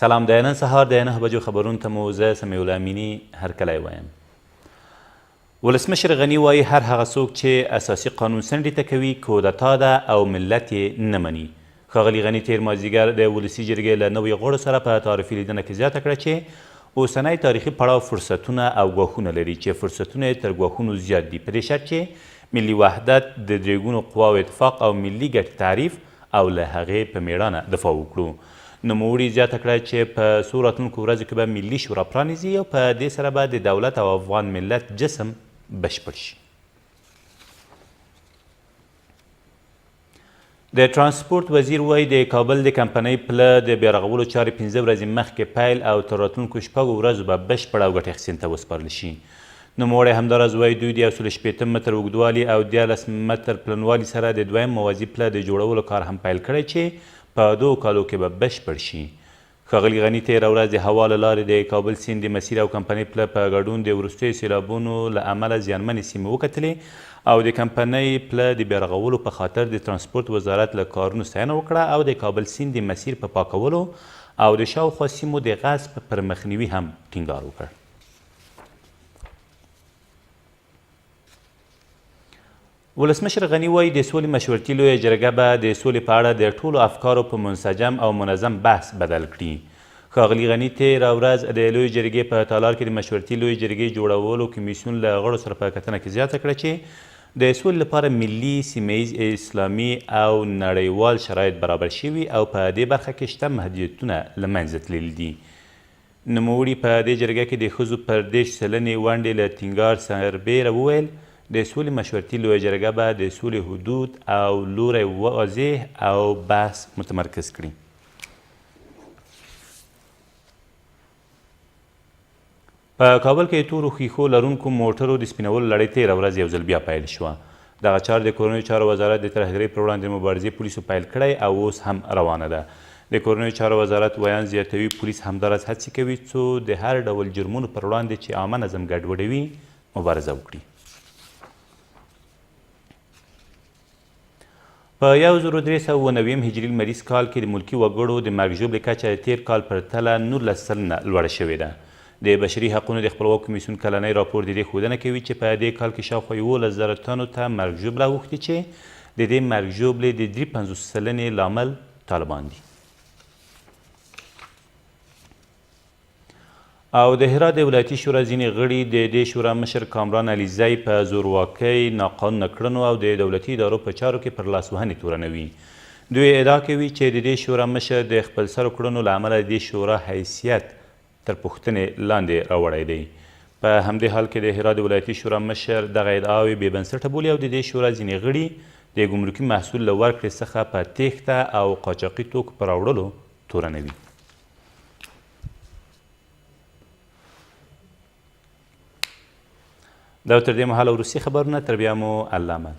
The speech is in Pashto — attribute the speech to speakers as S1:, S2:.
S1: سلام، د نن سهار د 9 بجو خبرونو ته مو زه سمیع الله امینی هرکلی وایم. ولسمشر غني وایي هر هغه څوک چې اساسي قانون څنډې ته کوي کودتا ده او ملت یې نه مني. ښاغلي غني تېر مازدیګر د ولسي جرګې له نویو غړو سره په تعارفي لیدنه کې زیاته کړه چې اوسنی تاریخي پړاو فرصتونه او ګواښونه لري چې فرصتونه یې تر ګواښونو زیات دي، په دې شرط چې ملي وحدت د درې قواو اتفاق او ملي ګټې تعریف او له هغې په مېړانه دفاع وکړو. نوموړي زیاته کړه چې په څو راتلونکو ورځو کې به ملي شورا پرانیزي او په دې سره به د دولت او افغان ملت جسم بشپړ شي. د ترانسپورت وزیر وایي د کابل د کمپنۍ پله د بیارغولو چارې 15 ورځې مخکې پیل او تر راتلونکو 6 ورځو به بشپړ او ګټې اخیستنې ته وسپارل شي. نوموړی همداراز وایي دوی د 180 متر اوږدوالي او 13 متر پلنوالي سره د دویم موازي پله د جوړولو کار هم پیل کړی چې په 2 کالو کې به بشپړ شي. ښاغلي غني تېره ورځ د هوا له لارې د کابل سیند د مسیر او کمپنۍ پله په ګډون د وروستیو سیلابونو له امله زیانمنې سیمې وکتلې او د کمپنۍ پله د بیارغولو په خاطر د ترانسپورت وزارت له کارونو ستاینه وکړه او د کابل سیند د مسیر په پاکولو او د شاوخوا سیمو د غصب پر مخنیوي هم ټینګار وکړ. ولسمشر غني وایي د سولې مشورتي لویه جرګه به د سولې په اړه د ټولو افکارو په منسجم او منظم بحث بدل کړي. ښاغلي غني تېره ورځ د لویې جرګې په تالار کې د مشورتي لویې جرګې جوړولو کمیسیون له غړو سره په کتنه کې زیاته کړه چې د سولې لپاره ملي، سیمه ییز، اسلامي او نړیوال شرایط برابر شوي او په دې برخه کې شته محدودیتونه له منځه تللي دي. نوموړي په دې جرګه کې د ښځو پر 10% ونډې له ټینګار سربیره وویل د سولې مشورتي لویه جرګه به د سولې حدود او لوری واضح او بحث متمرکز کړي. په کابل کې تورو ښیښو لرونکو موټرو د سپینولو لړۍ تېره ورځ یو ځل بیا پیل شوه. دغه چار د کورنیو چارو وزارت د ترهګرۍ پر وړاندې د مبارزې پولیسو پیل کړی او اوس هم روانه ده. د کورنیو چارو وزارت ویان زیاتوي پولیس همداراز هڅې کوي څو د هر ډول جرمونو پر وړاندې چې عامه نظم ګډوډوي مبارزه وکړي. په 1390 هجري لمریز کال کې د ملکي وګړو د مرګ ژوبلې کچه د تېر کال په پرتله 19 سلنه لوړه شوې ده. د بشري حقونو د خپلواک کمیسیون کلنی راپور د دې ښودنه کوي چې په دې کال کې شاوخوا 11,000 تنو ته مرګ ژوبله اوښتې چې د دې مرګ ژوبلې د 53 سلنې لامل طالبان دي. او د هرات د ولایتي شورا ځینې غړي د دې شورا مشر کامران علیزی په زورواکۍ، ناقانونه کړنو او د دولتي ادارو په چارو کې پر لاسوهنې تورنوي. دوی ادعا کوي چې د دې شورا مشر د خپلسرو کړنو له امله د دې شورا حیثیت تر پوښتنې لاندې راوړی دی. په همدې حال کې د هرات د ولایتي شورا مشر دغه ادعاوې بې بنسټه بولي او د دې شورا ځینې غړي د ګمرکي محصول له ورکړې څخه په تیښته او قاچاقي توکو په راوړلو تورنوي. دا تر دې مهاله وروستي خبرونه، تر بیا مو الله امان.